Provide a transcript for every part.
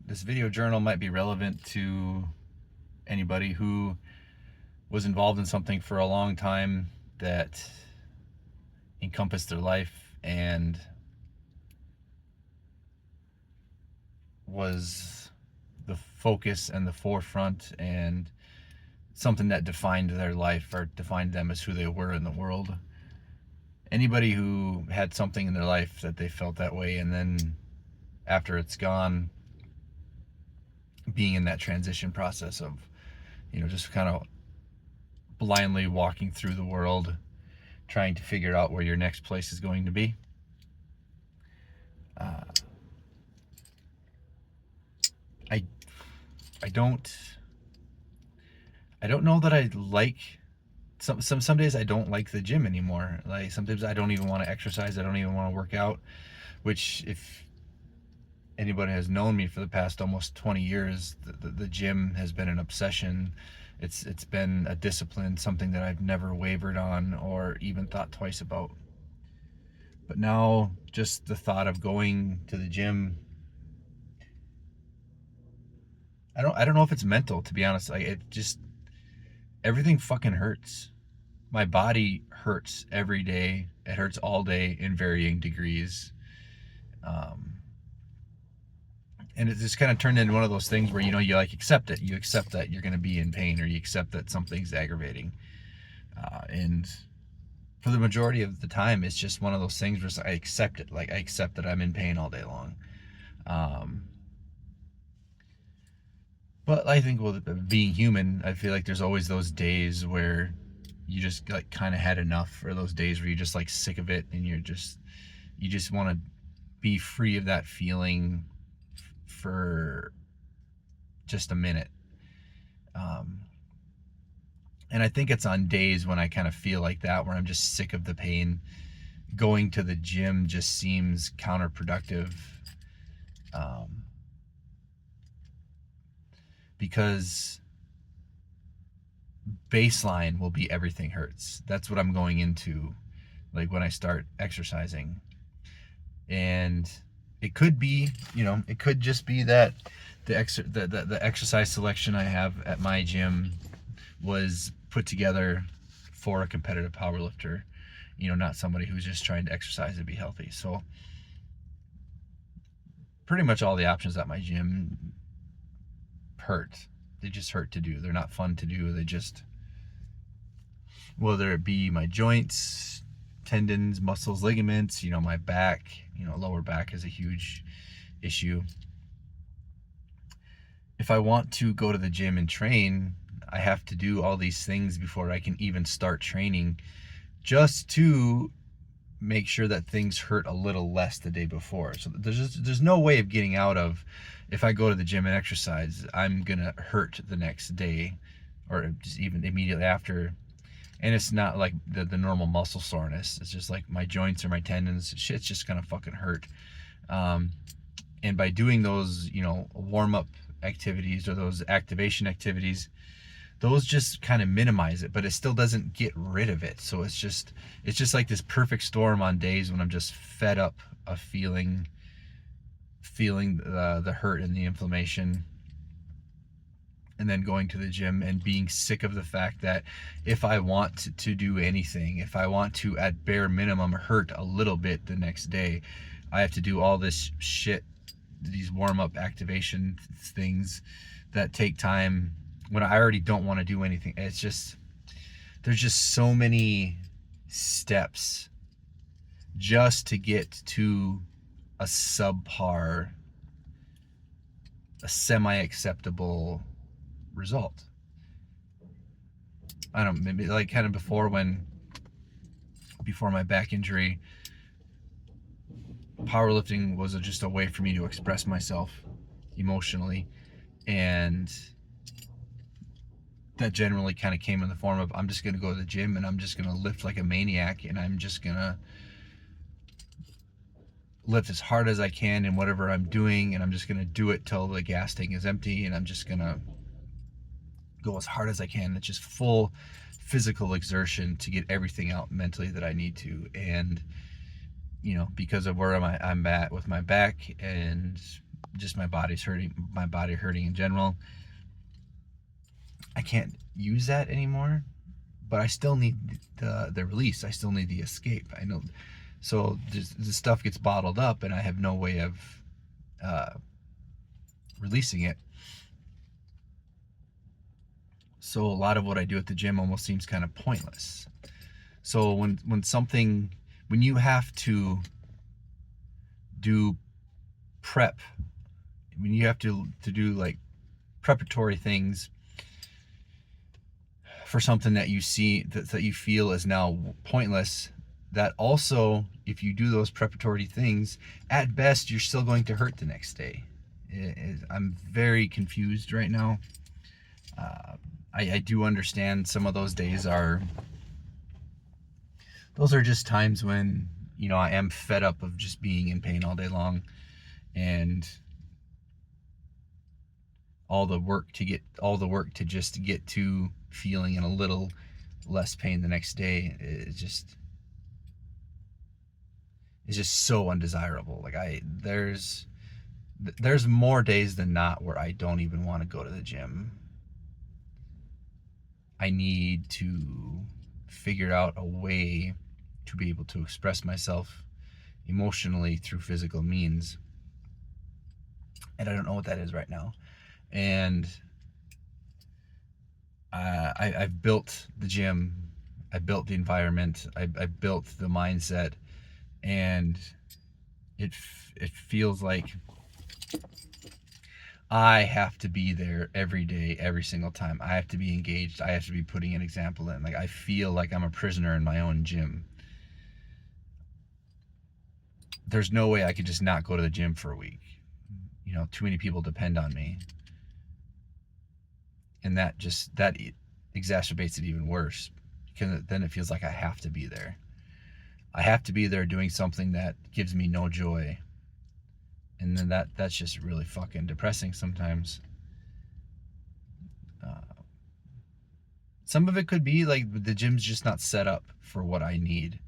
This video journal might be relevant to anybody who was involved in something for a long time that encompassed their life and was the focus and the forefront and something that defined their life or defined them as who they were in the world. Anybody who had something in their life that they felt that way, and then after it's gone, being in that transition process of, just kind of blindly walking through the world, trying to figure out where your next place is going to be. I I don't know that I like some days I don't like the gym anymore. Like sometimes I don't even want to exercise. I don't even want to work out, which if anybody has known me for the past almost 20 years, the gym has been an obsession. It's been a discipline, something that I've never wavered on or even thought twice about. But now just the thought of going to the gym, I don't know if it's mental, to be honest. Like it just, everything fucking hurts. My body hurts every day. It hurts all day in varying degrees. And it just kind of turned into one of those things where, you like accept it. You accept that you're going to be in pain, or you accept that something's aggravating. And for the majority of the time, it's just one of those things where I accept it. Like I accept that I'm in pain all day long. But I think with being human, I feel like there's always those days where you just like kind of had enough, or those days where you're just like sick of it and you just want to be free of that feeling for just a minute. And I think it's on days when I kind of feel like that, where I'm just sick of the pain, going to the gym just seems counterproductive. Because baseline will be everything hurts. That's what I'm going into, like when I start exercising. And it could be, it could just be that the exercise selection I have at my gym was put together for a competitive powerlifter, not somebody who's just trying to exercise and be healthy. So pretty much all the options at my gym hurt. They just hurt to do. They're not fun to do. They just, whether it be my joints, tendons, muscles, ligaments, my back, lower back is a huge issue. If I want to go to the gym and train, I have to do all these things before I can even start training, just to make sure that things hurt a little less the day before. So there's no way of getting out of, if I go to the gym and exercise, I'm gonna hurt the next day or just even immediately after. And it's not like the normal muscle soreness. It's just like my joints or my tendons, shit's just gonna fucking hurt. And by doing those, warm-up activities or those activation activities, those just kind of minimize it, but it still doesn't get rid of it. So it's just like this perfect storm on days when I'm just fed up of feeling the hurt and the inflammation, and then going to the gym and being sick of the fact that if I want to do anything, if I want to at bare minimum hurt a little bit the next day, I have to do all this shit, these warm-up activation things that take time when I already don't want to do anything. It's just, there's just so many steps just to get to a subpar, a semi-acceptable result. I don't, maybe like kind of before my back injury, powerlifting was just a way for me to express myself emotionally, and that generally kind of came in the form of, I'm just going to go to the gym and I'm just going to lift like a maniac, and I'm just going to lift as hard as I can in whatever I'm doing, and I'm just going to do it till the gas tank is empty, and I'm just going to go as hard as I can. It's just full physical exertion to get everything out mentally that I need to. And because of where I'm at with my back and just my body hurting in general. I can't use that anymore, but I still need the release. I still need the escape. I know. So the stuff gets bottled up, and I have no way of releasing it. So a lot of what I do at the gym almost seems kind of pointless. So when you have to do prep, when you have to do like preparatory things for something that you see that you feel is now pointless, that also, if you do those preparatory things, at best you're still going to hurt the next day. I'm very confused right now. I do understand some of those days are just times when, I am fed up of just being in pain all day long, and all the work to just get to feeling in a little less pain the next day is just so undesirable. Like there's more days than not where I don't even want to go to the gym. I need to figure out a way to be able to express myself emotionally through physical means. And I don't know what that is right now. And I've built the gym, I built the environment, I built the mindset, and it feels like I have to be there every day, every single time. I have to be engaged. I have to be putting an example in. Like, I feel like I'm a prisoner in my own gym. There's no way I could just not go to the gym for a week. Too many people depend on me. And that exacerbates it even worse, because then it feels like I have to be there. I have to be there doing something that gives me no joy. And then that's just really fucking depressing sometimes. Some of it could be like the gym's just not set up for what I need.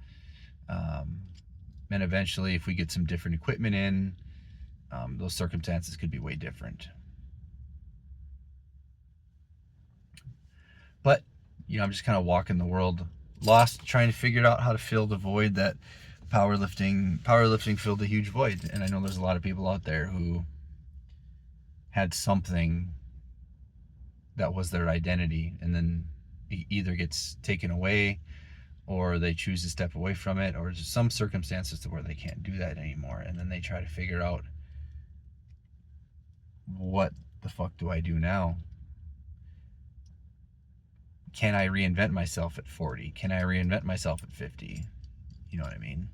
And eventually, if we get some different equipment in, those circumstances could be way different. But, I'm just kind of walking the world lost, trying to figure out how to fill the void that powerlifting filled a huge void. And I know there's a lot of people out there who had something that was their identity, and then it either gets taken away, or they choose to step away from it, or just some circumstances to where they can't do that anymore. And then they try to figure out, what the fuck do I do now? Can I reinvent myself at 40? Can I reinvent myself at 50? You know what I mean?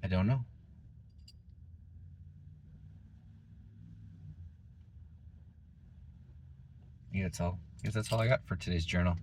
I don't know. I guess that's all I got for today's journal.